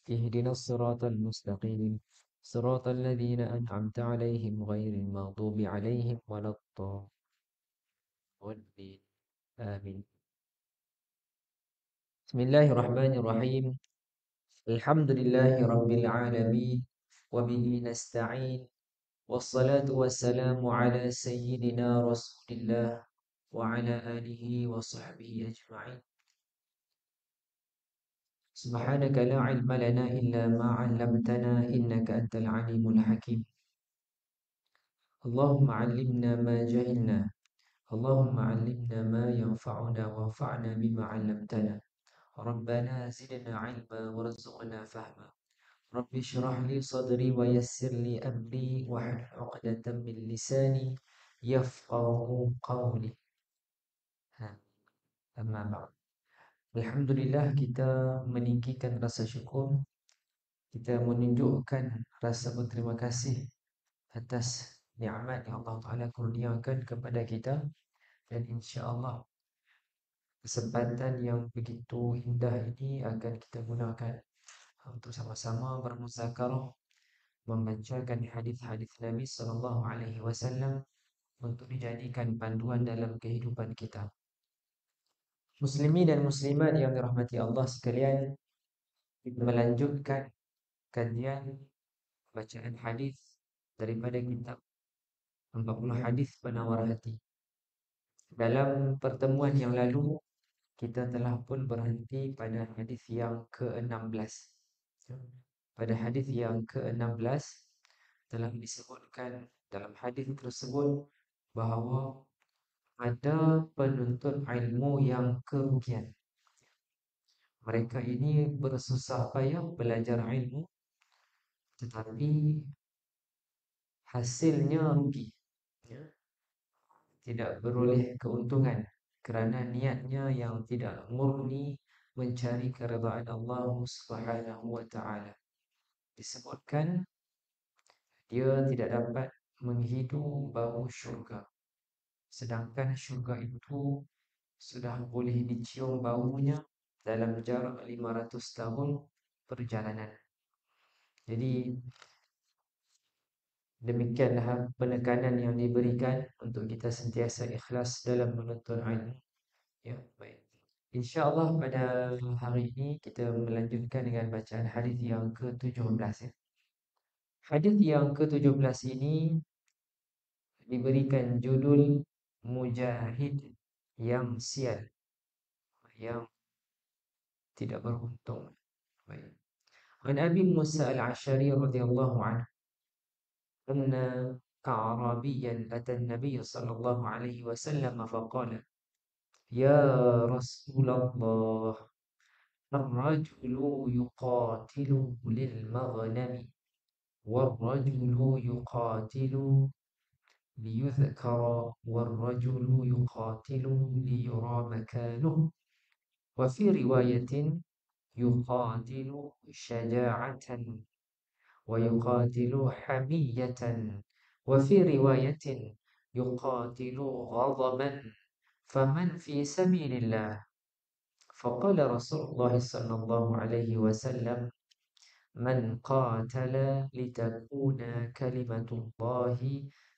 اهدنا الصراط المستقيم صراط الذين أنعمت عليهم غير المغضوب عليهم ولا الضالين آمين. بسم الله الرحمن الرحيم. الحمد لله رب العالمين وبه نستعين والصلاة والسلام على سيدنا رسول الله وعلى آله وصحبه أجمعين. سبحانك لا علم لنا إلا ما علمتنا إنك أنت العليم الحكيم. اللهم علمنا ما جهلنا، اللهم علمنا ما ينفعنا وانفعنا بما علمتنا. ربنا زدنا علما وارزقنا فهما. رب اشرح لي صدري ويسر لي أمري واحلل عقدة من لساني يفقه قولي. Amma ba'd. Alhamdulillah, kita meninggikan rasa syukur, kita menunjukkan rasa berterima kasih atas nikmat yang Allah Ta'ala kurniakan kepada kita. Dan insya-Allah kesempatan yang begitu indah ini akan kita gunakan untuk sama-sama bermuzakarah, membacakan hadis-hadis Nabi sallallahu alaihi wasallam untuk dijadikan panduan dalam kehidupan kita. Muslimin dan muslimat yang dirahmati Allah sekalian, kita melanjutkan kajian bacaan hadis daripada kitab 40 hadis penawar hati. Dalam pertemuan yang lalu, kita telah pun berhenti pada hadis yang ke-16. Pada hadis yang ke-16 telah disebutkan dalam hadis tersebut bahawa ada penuntut ilmu yang kerugian. Mereka ini bersusah payah belajar ilmu, tetapi hasilnya rugi, ya. Tidak beroleh keuntungan kerana niatnya yang tidak murni mencari keridaan Allah Subhanahu wa taala. Disebutkan dia tidak dapat menghidu bau syurga, sedangkan syurga itu sudah boleh dicium baunya dalam jarak 500 tahun perjalanan. Jadi demikianlah penekanan yang diberikan untuk kita sentiasa ikhlas dalam menuntut ilmu. Ya, baik. InsyaAllah pada hari ini kita melanjutkan dengan bacaan hadis yang ke-17, ya. Hadis yang ke-17 ini diberikan judul Mujahid yang sial, yang tidak beruntung. Baik. An Abi Musa al-Ash'ari radhiyallahu anhu anna أعرابيا أتى النبي صلى الله عليه وسلم فقال: يا رسول الله، الرجل يقاتل للمغنم والرجل يقاتل ليذكر والرجل يقاتل ليرى مكانه، وفي رواية يقاتل شجاعة ويقاتل حمية، وفي رواية يقاتل غضبا، فمن في سبيل الله؟ فقال رسول الله صلى الله عليه وسلم: من قاتل لتكون كلمة الله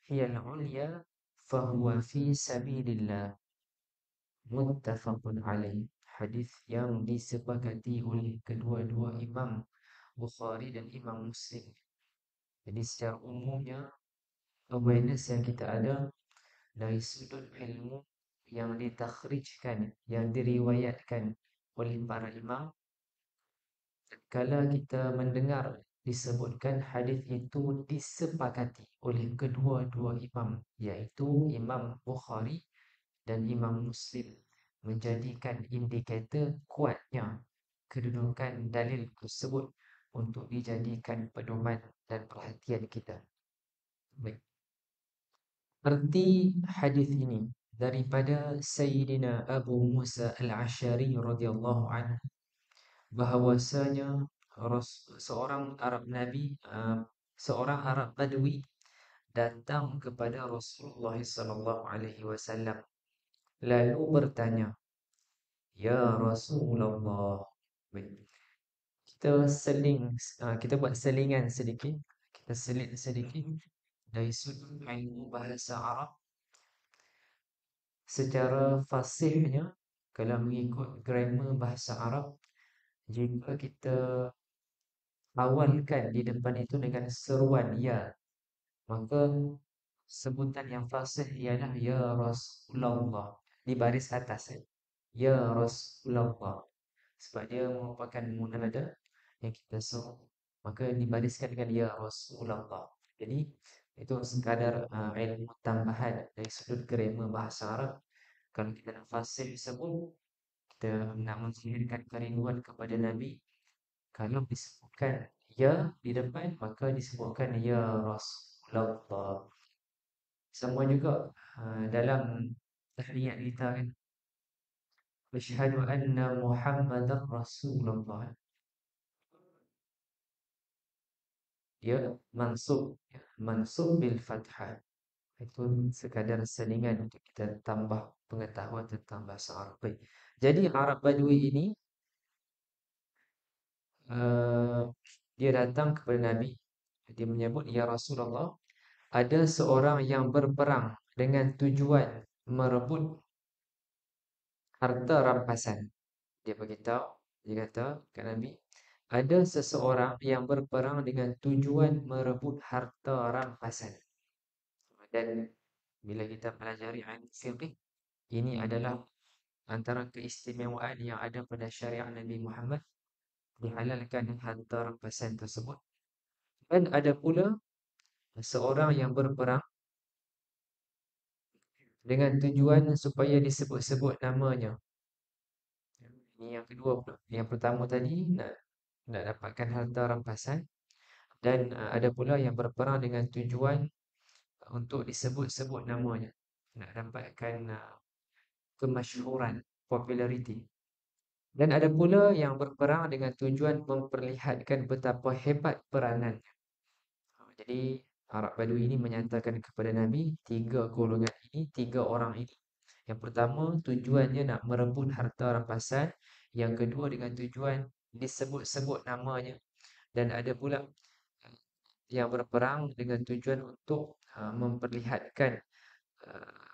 هي العليا فهو في سبيل الله. Muttafaqun alaih. Hadis yang disepakati oleh kedua-dua Imam Bukhari dan Imam Muslim. Jadi secara umumnya awareness yang kita ada dari sudut ilmu yang ditakhrijkan, yang diriwayatkan oleh para imam, kala kita mendengar disebutkan hadis itu disepakati oleh kedua-dua imam, yaitu Imam Bukhari dan Imam Muslim, menjadikan indikator kuatnya kedudukan dalil tersebut untuk dijadikan pedoman dan perhatian kita. Baik. Arti hadis ini daripada Sayyidina Abu Musa al-Ash'ari radhiyallahu anhu, bahawasanya seorang Arab Nabi, seorang Arab Badui datang kepada Rasulullah sallallahu alaihi wasallam lalu bertanya, "Ya Rasulullah." Baik. Kita kita buat selingan sedikit, kita selit sedikit dari sudut ilmu bahasa Arab secara fasihnya. Kalau mengikut grammar bahasa Arab, jika kita awalkan di depan itu dengan seruan ya, maka sebutan yang fasih ialah ya Rasulullah di baris atas, ya Rasulullah, sebab dia merupakan munada yang kita suruh, maka dibariskan dengan ya Rasulullah. Jadi itu sekadar ilmu tambahan dari sudut grammar bahasa Arab. Kalau kita nak fasih sebut, kita nak menzahirkan kerinduan kepada Nabi, kalau disebutkan ya di depan, maka disebutkan ya Rasulullah. Sama juga dalam tahiyat kita kan, asyhadu anna Muhammadar Rasulullah, dia mansub bil fathah. Itu sekadar selingan untuk kita tambah pengetahuan tentang bahasa Arab. Baik. Jadi Arab Badui ini dia datang kepada Nabi. Dia menyebut, ya Rasulullah, ada seorang yang berperang dengan tujuan merebut harta rampasan. Dia beritahu, dia kata kat Nabi, ada seseorang yang berperang dengan tujuan merebut harta rampasan. Dan bila kita pelajari ilmu fiqh, ini adalah antara keistimewaan yang ada pada syariat Nabi Muhammad, dihalalkan harta rampasan tersebut. Dan ada pula seorang yang berperang dengan tujuan supaya disebut-sebut namanya. Ini yang kedua pula. Yang pertama tadi nak dapatkan harta rampasan, dan ada pula yang berperang dengan tujuan untuk disebut-sebut namanya, nak dapatkan kemasyhuran, populariti. Dan ada pula yang berperang dengan tujuan memperlihatkan betapa hebat peranan. Jadi Arab Badui ini menyatakan kepada Nabi, tiga golongan ini, tiga orang ini. Yang pertama tujuannya nak merebut harta rampasan, yang kedua dengan tujuan disebut-sebut namanya, dan ada pula yang berperang dengan tujuan untuk memperlihatkan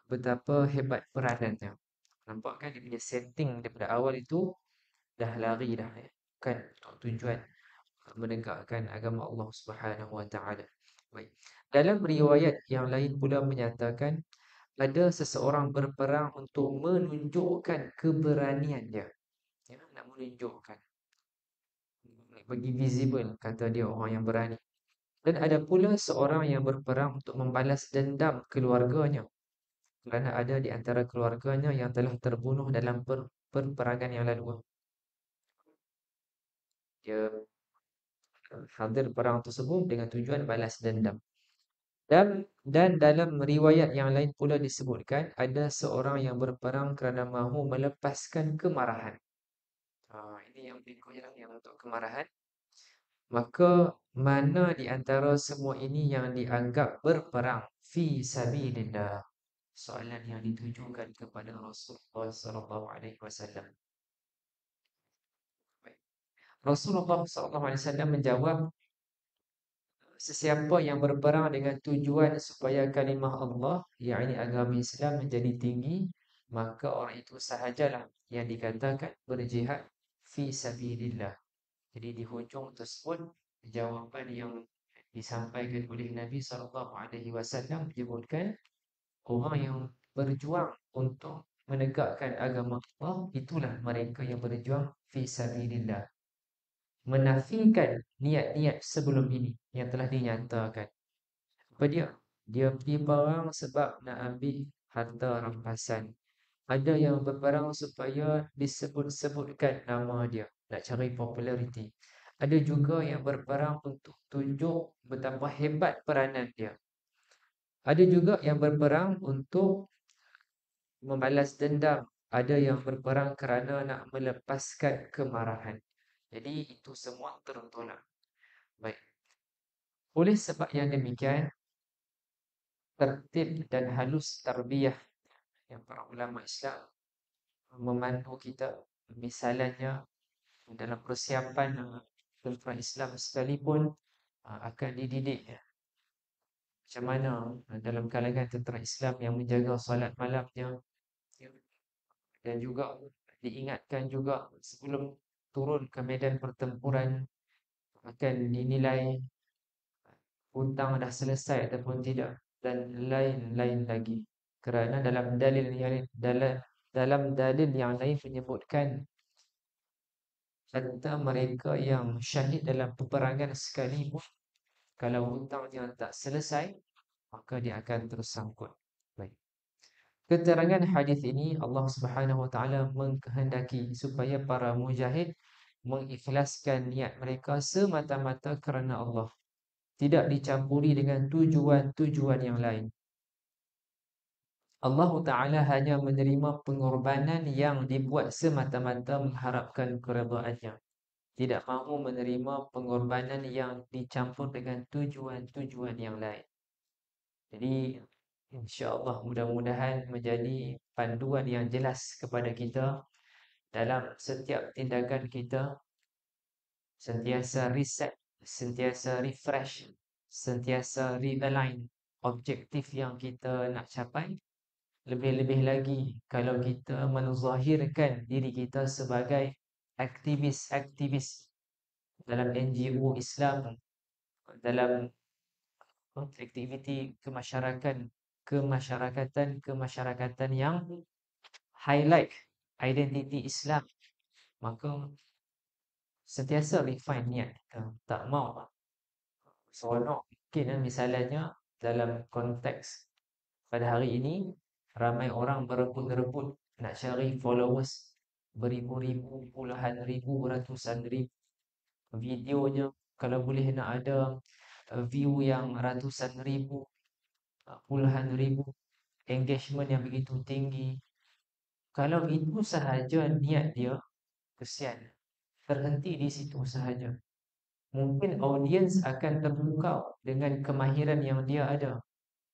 betapa hebat peranannya. Nampak kan dia punya setting daripada awal itu dah lari dah, ya. Bukan untuk tujuan menegakkan agama Allah Subhanahu Wa Taala. Baik. Dalam riwayat yang lain pula menyatakan ada seseorang berperang untuk menunjukkan keberaniannya. Ya, nak menunjukkan, bagi visible, kata dia orang yang berani. Dan ada pula seorang yang berperang untuk membalas dendam keluarganya, kerana ada di antara keluarganya yang telah terbunuh dalam peperangan yang lalu. Dia hadir perang tersebut dengan tujuan balas dendam. Dan dalam riwayat yang lain pula disebutkan ada seorang yang berperang kerana mahu melepaskan kemarahan. Ini yang berikutnya, yang untuk kemarahan. Maka mana di antara semua ini yang dianggap berperang fi sabilillah? Soalan yang ditujukan kepada Rasulullah sallallahu alaihi wasallam. Rasulullah sallallahu alaihi wasallam menjawab, sesiapa yang berperang dengan tujuan supaya kalimah Allah, yakni agama Islam, menjadi tinggi, maka orang itu sahajalah yang dikatakan berjihad fi sabilillah. Jadi di hujung tersebut, jawapan yang disampaikan oleh Nabi sallallahu alaihi wasallam menyebutkan orang yang berjuang untuk menegakkan agama Allah, itulah mereka yang berjuang fi sabilillah, menafikan niat-niat sebelum ini yang telah dinyatakan. Apa dia? Dia pergi perang sebab nak ambil harta rampasan. Ada yang berperang supaya disebut-sebutkan nama dia, nak cari populariti. Ada juga yang berperang untuk tunjuk betapa hebat peranan dia. Ada juga yang berperang untuk membalas dendam. Ada yang berperang kerana nak melepaskan kemarahan. Jadi itu semua tertolak. Baik. Oleh sebab yang demikian, tertib dan halus tarbiyah yang para ulama Islam memandu kita, misalnya dalam persiapan tentera Islam sekalipun akan dididik macam mana dalam kalangan tentera Islam yang menjaga solat malamnya, ya, dan juga diingatkan juga sebelum turun ke medan pertempuran akan dinilai hutang dah selesai ataupun tidak, dan lain-lain lagi. Kerana dalam dalil yang lain menyebutkan kata mereka yang syahid dalam peperangan sekalipun, kalau hutangnya tak selesai, maka dia akan terus sangkut. Baik. Keterangan hadis ini Allah Subhanahu Wa Taala mengkehendaki supaya para mujahid mengikhlaskan niat mereka semata-mata kerana Allah, tidak dicampuri dengan tujuan-tujuan yang lain. Allah Ta'ala hanya menerima pengorbanan yang dibuat semata-mata mengharapkan keredaannya. Tidak mahu menerima pengorbanan yang dicampur dengan tujuan-tujuan yang lain. Jadi, insya-Allah mudah-mudahan menjadi panduan yang jelas kepada kita dalam setiap tindakan kita, sentiasa reset, sentiasa refresh, sentiasa realign objektif yang kita nak capai. Lebih-lebih lagi kalau kita menzahirkan diri kita sebagai aktivis-aktivis dalam NGO Islam, dalam aktiviti kemasyarakatan yang highlight identiti Islam, maka sentiasa refine niat kita. Tak mau seronok. Mungkin misalnya dalam konteks pada hari ini, ramai orang berebut-rebut nak cari followers beribu-ribu, puluhan ribu, ratusan ribu. Videonya kalau boleh nak ada view yang ratusan ribu, puluhan ribu, engagement yang begitu tinggi. Kalau itu sahaja niat dia, kesian. Terhenti di situ sahaja. Mungkin audiens akan terpukau dengan kemahiran yang dia ada.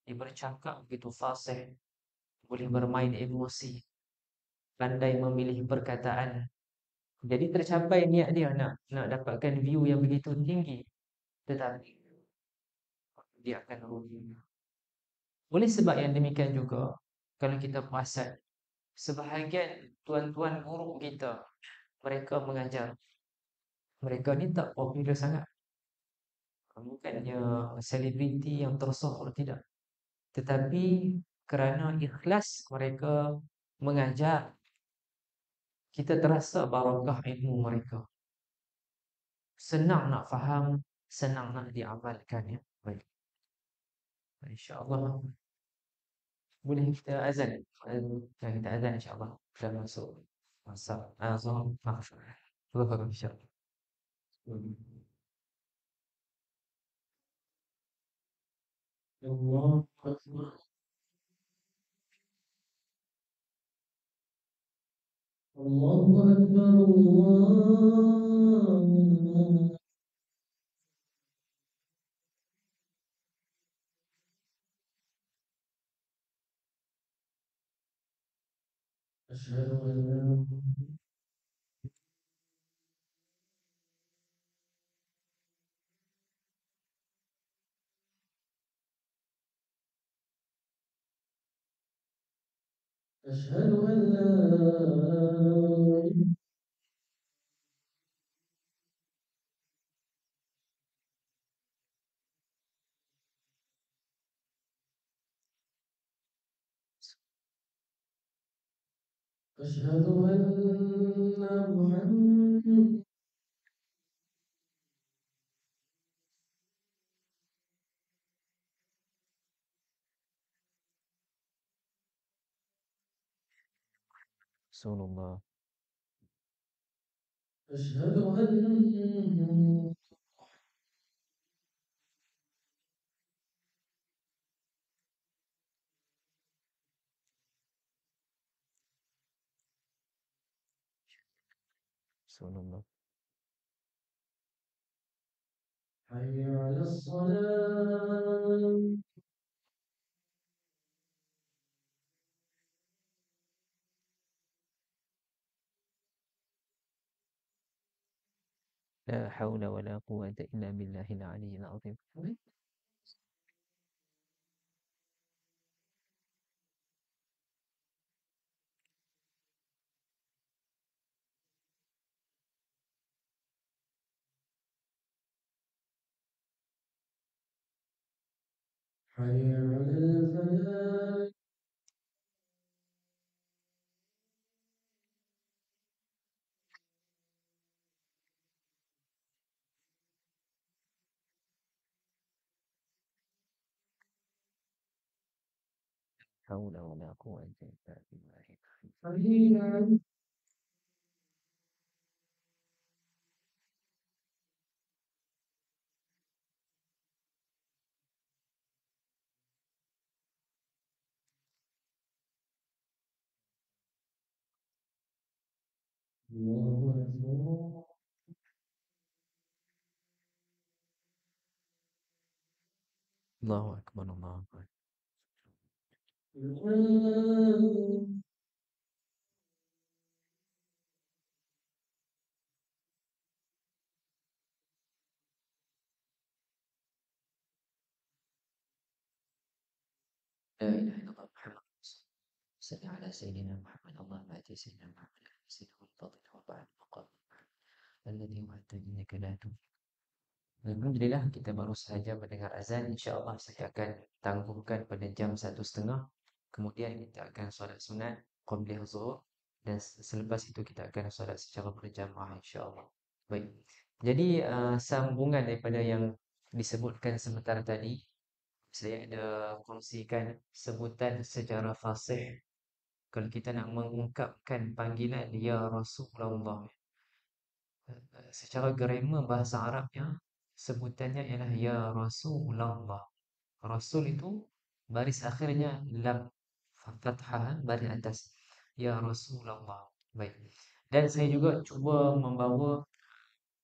Dia bercakap begitu fasih, boleh bermain emosi, pandai memilih perkataan. Jadi tercapai niat dia nak dapatkan view yang begitu tinggi, tetapi dia akan rugi. Oleh sebab yang demikian juga, kalau kita perasan, sebahagian tuan-tuan guru kita, mereka mengajar, mereka ni tak popular sangat. Bukannya selebriti yang tersohor, tidak. Tetapi kerana ikhlas mereka mengajar, kita terasa barakah ilmu mereka. Senang nak faham, senang nak diamalkan, ya. Baik. InsyaAllah boleh kita azan. Kita azan insyaAllah. Kita masuk masa Zuhur. Maaf. Zuhur insyaAllah. Allah Akbar. Allahu Akbar. Allah. أشهد أن لا أشهد أن لا أشهد أن محمد رسول الله. أشهد أن رسول الله. حي على الصلاة. لا حول ولا قوة إلا بالله العلي العظيم. حي على الفلاح. حول ولا قوة إلا بالله. حي على. الله أكبر. الله أكبر. الله أكبر. لا إله إلا الله محمد رسول الله. صل على سيدنا محمد. اللهم آت سيدنا محمد سيده الفضل وبعد مقام الذي وعدت إنك لا تولد. Alhamdulillah kita baru sahaja mendengar azan. InsyaAllah saya akan tangguhkan pada jam 1:30. Kemudian kita akan solat sunat Qabliyah Zuhur. Dan selepas itu kita akan solat secara berjamaah insyaAllah. Baik. Jadi sambungan daripada yang disebutkan sebentar tadi, saya ada kongsikan sebutan secara fasih. Kalau kita nak mengungkapkan panggilan Ya Rasulullah, secara grammar bahasa Arabnya, sebutannya ialah Ya Rasulullah. Rasul itu baris akhirnya lam fathah, baris atas Ya Rasulullah. Baik. Dan saya juga cuba membawa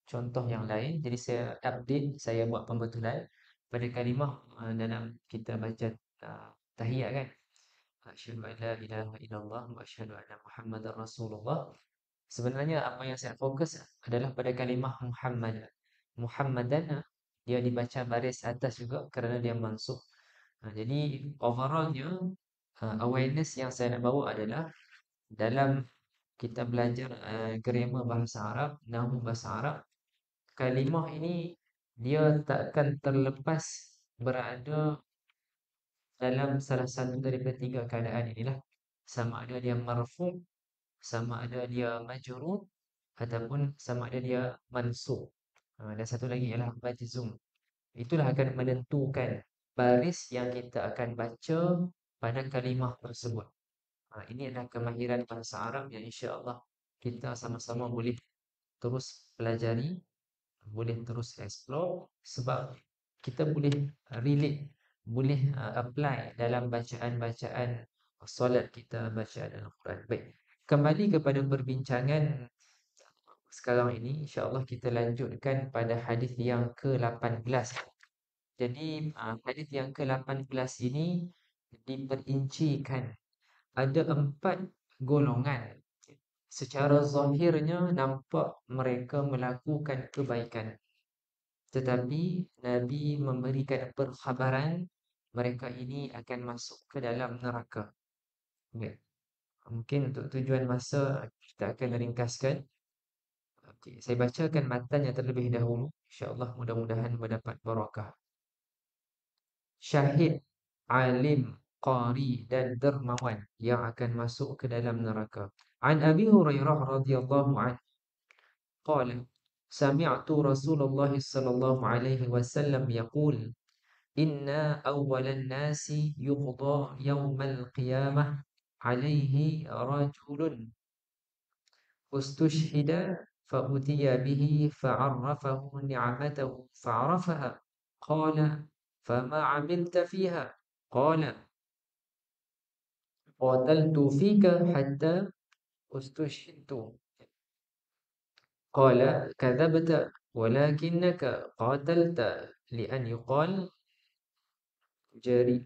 contoh yang lain. Jadi saya update, saya buat pembetulan pada kalimah dalam kita baca tahiyat kan. Asyhadu an la ilaha illallah wa asyhadu anna Muhammadar Rasulullah. Sebenarnya apa yang saya fokus adalah pada kalimah Muhammad. Muhammadan dia dibaca baris atas juga kerana dia mansub. Jadi overallnya awareness yang saya nak bawa adalah dalam kita belajar grammar bahasa Arab, nahwu bahasa Arab, kalimah ini dia takkan terlepas berada dalam salah satu daripada tiga keadaan inilah. Sama ada dia marfu, sama ada dia majrur, ataupun sama ada dia mansub. Dan satu lagi ialah majzum. Itulah akan menentukan baris yang kita akan baca pada kalimah tersebut. Ini adalah kemahiran bahasa Arab yang insya-Allah kita sama-sama boleh terus pelajari, boleh terus explore, sebab kita boleh relate, boleh apply dalam bacaan-bacaan solat kita, bacaan Al-Quran. Baik, kembali kepada perbincangan sekarang ini, insya-Allah kita lanjutkan pada hadis yang ke-18. Jadi hadis yang ke-18 ini diperincikan ada 4 golongan. Secara zahirnya nampak mereka melakukan kebaikan, tetapi Nabi memberikan perkhabaran mereka ini akan masuk ke dalam neraka. Baik. Mungkin untuk tujuan masa kita akan ringkaskan. Okey, saya bacakan matannya terlebih dahulu. InsyaAllah mudah-mudahan mendapat barakah. Syahid, alim, qari dan dermawan yang akan masuk ke dalam neraka. An Abi Hurairah radhiyallahu anhu qala sami'tu Rasulullah sallallahu alaihi wasallam yaqul inna awwalan nasi yuqda yawmal qiyamah alaihi rajulun ustushhida fa'utiya bihi fa'arrafahu ni'matahu fa'arafaha qala fama 'amilta fiha qala qataltu fika hatta ustushhidtu qala kadzabta walakinnaka qatalta li'an yuqal jari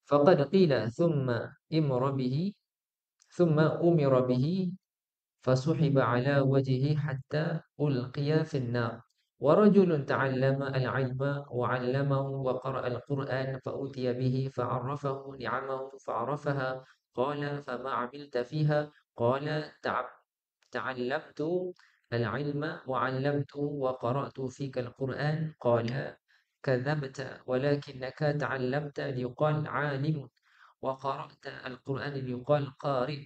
faqad qila thumma imra bihi thumma umira bihi فسحب على وجهه حتى ألقي في النار ورجل تعلم العلم وعلمه وقرأ القرآن فأتي به فعرفه نعمه فعرفها قال فما عملت فيها قال تعلمت العلم وعلمت وقرأت فيك القرآن قال كذبت ولكنك تعلمت ليقال عالم وقرأت القرآن ليقال قارئ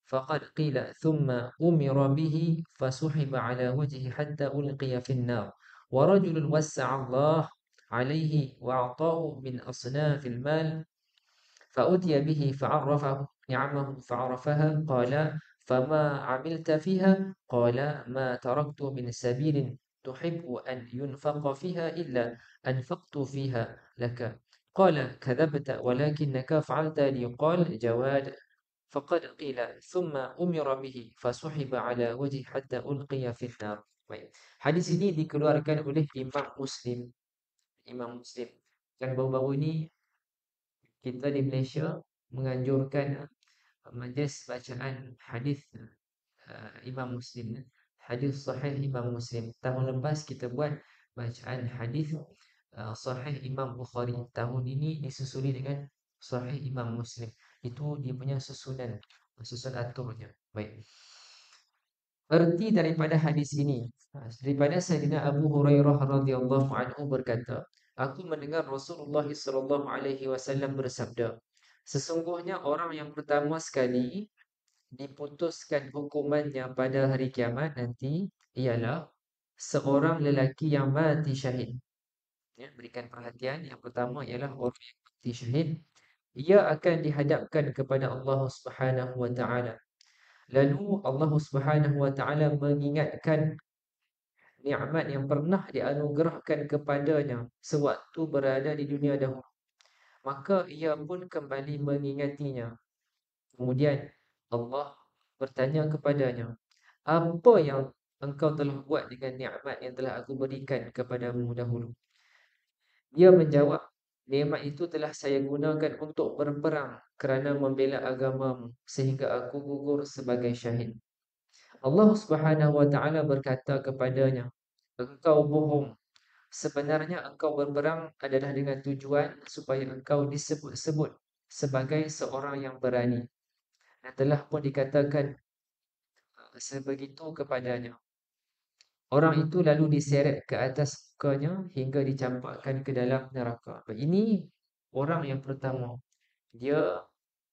فقد قيل ثم أمر به فسحب على وجهه حتى ألقي في النار ورجل وسع الله عليه وأعطاه من أصناف المال فأتي به فعرفه نعمه فعرفها قال فما عملت فيها قال ما تركت من سبيل تحب أن ينفق فيها إلا أنفقت فيها لك قال كذبت ولكنك فعلت لي قال جواد فقد قيل ثم أمر به فسحب على وجهه حتى ألقي في النار. Baik. Hadis ini dikeluarkan oleh Imam Muslim. Imam Muslim. Dan baru-baru ini kita di Malaysia menganjurkan majlis bacaan hadis Imam Muslim. Hadis sahih Imam Muslim. Tahun lepas kita buat bacaan hadis sahih Imam Bukhari. Tahun ini disusuli dengan sahih Imam Muslim. Itu dia punya susun aturnya. Baik. Erti daripada hadis ini daripada Sayyidina Abu Hurairah radhiyallahu anhu berkata, aku mendengar Rasulullah sallallahu alaihi wasallam bersabda, sesungguhnya orang yang pertama sekali diputuskan hukumannya pada hari kiamat nanti ialah seorang lelaki yang mati syahid. Ya, berikan perhatian, yang pertama ialah orang yang mati syahid. Ia akan dihadapkan kepada Allah Subhanahu wa taala. Lalu Allah Subhanahu wa taala mengingatkan nikmat yang pernah dianugerahkan kepadanya sewaktu berada di dunia dahulu. Maka ia pun kembali mengingatinya. Kemudian Allah bertanya kepadanya, apa yang engkau telah buat dengan nikmat yang telah aku berikan kepadamu dahulu? Dia menjawab, nikmat itu telah saya gunakan untuk berperang kerana membela agamamu sehingga aku gugur sebagai syahid. Allah Subhanahu wa taala berkata kepadanya, engkau bohong. Sebenarnya engkau berperang adalah dengan tujuan supaya engkau disebut-sebut sebagai seorang yang berani. Dan telah pun dikatakan sebegitu kepadanya. Orang itu lalu diseret ke atas mukanya hingga dicampakkan ke dalam neraka. Ini orang yang pertama. Dia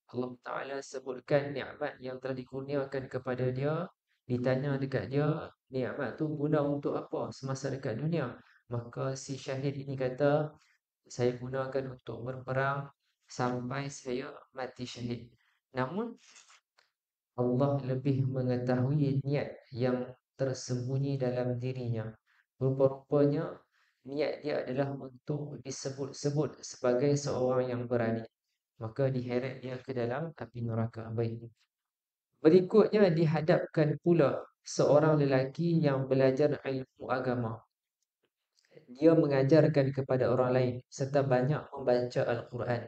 Allah Ta'ala sebutkan nikmat yang telah dikurniakan kepada dia. Ditanya dekat dia, nikmat tu guna untuk apa semasa dekat dunia? Maka si syahid ini kata, saya gunakan untuk berperang sampai saya mati syahid. Namun Allah lebih mengetahui niat yang tersembunyi dalam dirinya. Rupa-rupanya niat dia adalah untuk disebut-sebut sebagai seorang yang berani. Maka diheret dia ke dalam api neraka. Baik. Berikutnya dihadapkan pula seorang lelaki yang belajar ilmu agama. Dia mengajarkan kepada orang lain serta banyak membaca Al-Quran.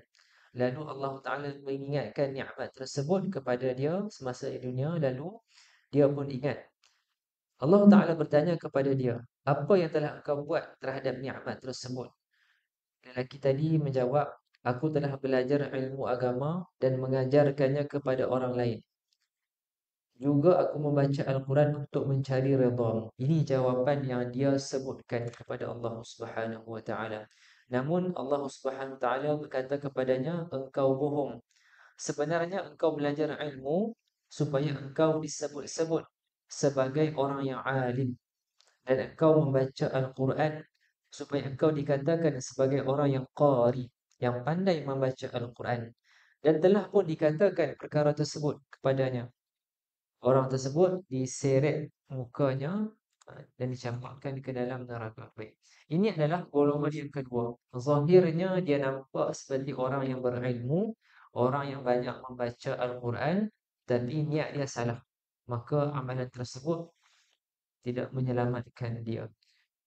Lalu Allah Ta'ala mengingatkan nikmat tersebut kepada dia semasa di dunia. Lalu dia pun ingat. Allah Ta'ala bertanya kepada dia, apa yang telah engkau buat terhadap nikmat tersebut? Lelaki tadi menjawab, aku telah belajar ilmu agama dan mengajarkannya kepada orang lain. Juga aku membaca Al-Quran untuk mencari redha-Mu. Ini jawapan yang dia sebutkan kepada Allah Subhanahu wa taala. Namun Allah Subhanahu wa taala berkata kepadanya, engkau bohong. Sebenarnya engkau belajar ilmu supaya engkau disebut-sebut sebagai orang yang alim, dan engkau membaca Al-Quran supaya engkau dikatakan sebagai orang yang qari, yang pandai membaca Al-Quran. Dan telah pun dikatakan perkara tersebut kepadanya. Orang tersebut diseret mukanya dan dicampakkan ke dalam neraka. Baik. Ini adalah golongan yang kedua. Zahirnya dia nampak seperti orang yang berilmu, orang yang banyak membaca Al-Quran, tapi niat dia salah. Maka amalan tersebut tidak menyelamatkan dia.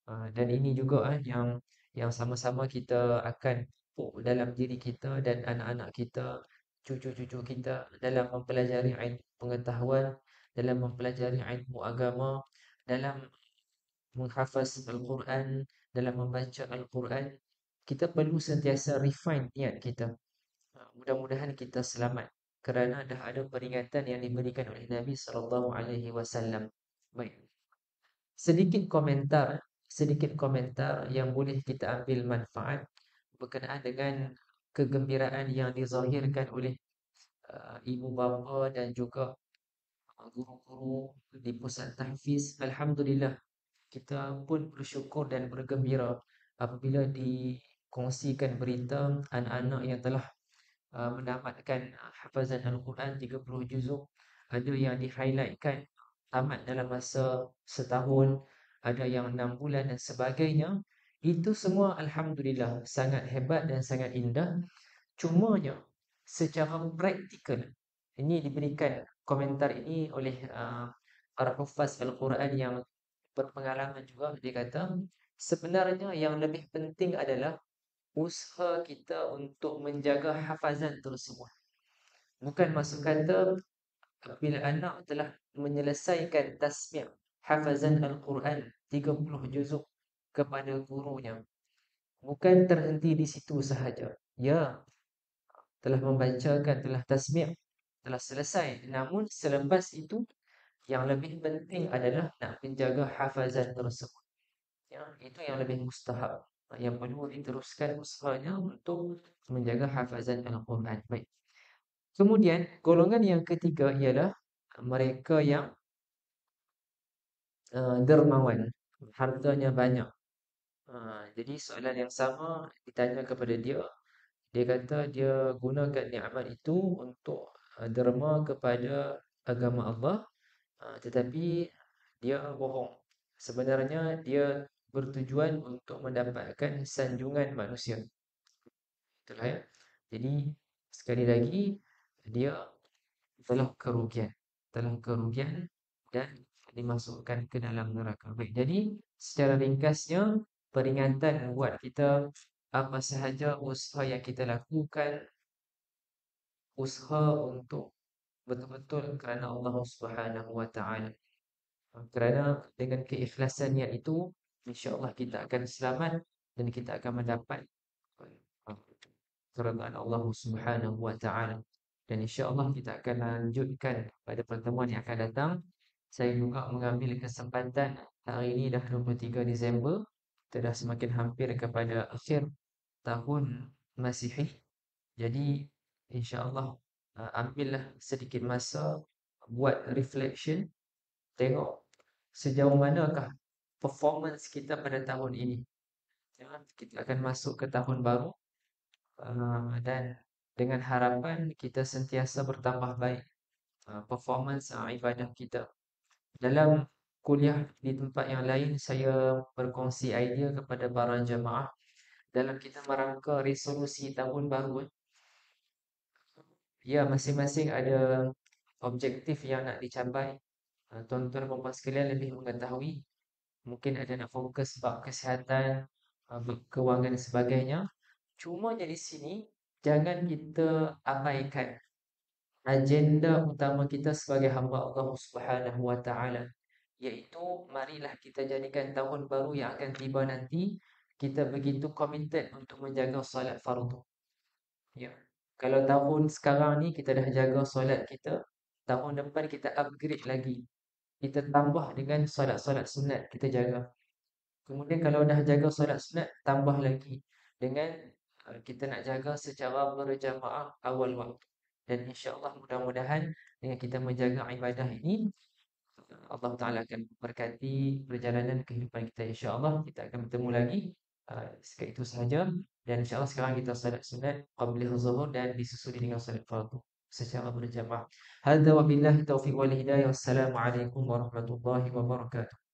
Dan ini juga yang sama-sama kita akan pupuk dalam diri kita dan anak-anak kita, cucu-cucu kita dalam mempelajari ilmu pengetahuan dalam mempelajari ilmu agama, dalam menghafaz Al-Quran, dalam membaca Al-Quran, kita perlu sentiasa refine niat kita. Mudah-mudahan kita selamat kerana dah ada peringatan yang diberikan oleh Nabi sallallahu alaihi wasallam. Baik, sedikit komentar yang boleh kita ambil manfaat berkenaan dengan kegembiraan yang dizahirkan oleh ibu bapa dan juga guru-guru di pusat tahfiz. Alhamdulillah, kita pun bersyukur dan bergembira apabila dikongsikan berita anak-anak yang telah menamatkan hafazan Al-Quran 30 juzuk. Ada yang di-highlightkan tamat dalam masa setahun, ada yang 6 bulan dan sebagainya. Itu semua Alhamdulillah sangat hebat dan sangat indah. Cumanya secara praktikal, ini diberikan komentar ini oleh para hufaz Al-Quran yang berpengalaman juga. Dia kata sebenarnya yang lebih penting adalah usaha kita untuk menjaga hafazan tersebut. Bukan maksud kata bila anak telah menyelesaikan tasmi' hafazan Al-Quran 30 juzuk kepada gurunya, bukan terhenti di situ sahaja. Ya, telah membacakan, telah tasmi', telah selesai. Namun selepas itu, yang lebih penting adalah nak menjaga hafazan tersebut. Ya, itu yang lebih mustahab. Yang perlu diteruskan usahanya untuk menjaga hafazan Al-Quran. Baik. Kemudian, golongan yang ketiga ialah mereka yang dermawan, hartanya banyak. Jadi soalan yang sama ditanya kepada dia. Dia kata dia gunakan nikmat itu untuk derma kepada agama Allah, tetapi dia bohong. Sebenarnya dia bertujuan untuk mendapatkan sanjungan manusia. Itulah ya. Jadi sekali lagi dia telah kerugian, dan dimasukkan ke dalam neraka. Baik, jadi secara ringkasnya peringatan buat kita apa sahaja usaha yang kita lakukan, usaha untuk betul-betul kerana Allah Subhanahu wa taala. Kerana dengan keikhlasan niat itu, insya-Allah kita akan selamat dan kita akan mendapat keridaan Allah Subhanahu wa taala. Dan insya-Allah kita akan lanjutkan pada pertemuan yang akan datang. Saya juga mengambil kesempatan, hari ini dah 23 Disember, kita dah semakin hampir kepada akhir tahun Masihi. Jadi insya-Allah ambillah sedikit masa buat reflection, tengok sejauh manakah performance kita pada tahun ini. Ya, kita akan masuk ke tahun baru, dan dengan harapan kita sentiasa bertambah baik performance ibadah kita. Dalam kuliah di tempat yang lain, saya berkongsi idea kepada para jemaah dalam kita merangka resolusi tahun baru. Ya, masing-masing ada objektif yang nak dicapai. Tuan-tuan dan puan sekalian lebih mengetahui. Mungkin ada nak fokus bab kesihatan, bab kewangan dan sebagainya. Cuma di sini jangan kita abaikan agenda utama kita sebagai hamba Allah Subhanahu wa taala, iaitu marilah kita jadikan tahun baru yang akan tiba nanti kita begitu committed untuk menjaga solat fardu. Ya. Kalau tahun sekarang ni kita dah jaga solat kita, tahun depan kita upgrade lagi. Kita tambah dengan solat-solat sunat kita jaga. Kemudian kalau dah jaga solat sunat, tambah lagi dengan kita nak jaga secara berjamaah awal waktu. Dan insya-Allah mudah-mudahan dengan kita menjaga ibadah ini, Allah Ta'ala akan berkati perjalanan kehidupan kita, insya-Allah. Kita akan bertemu lagi. Sekian itu sahaja. Dan insya-Allah sekarang kita salat sunat qabla zuhur dan disusuli dengan salat fardu secara berjamaah. Hadza wa billahi taufiq wal hidayah. Wassalamualaikum warahmatullahi wabarakatuh.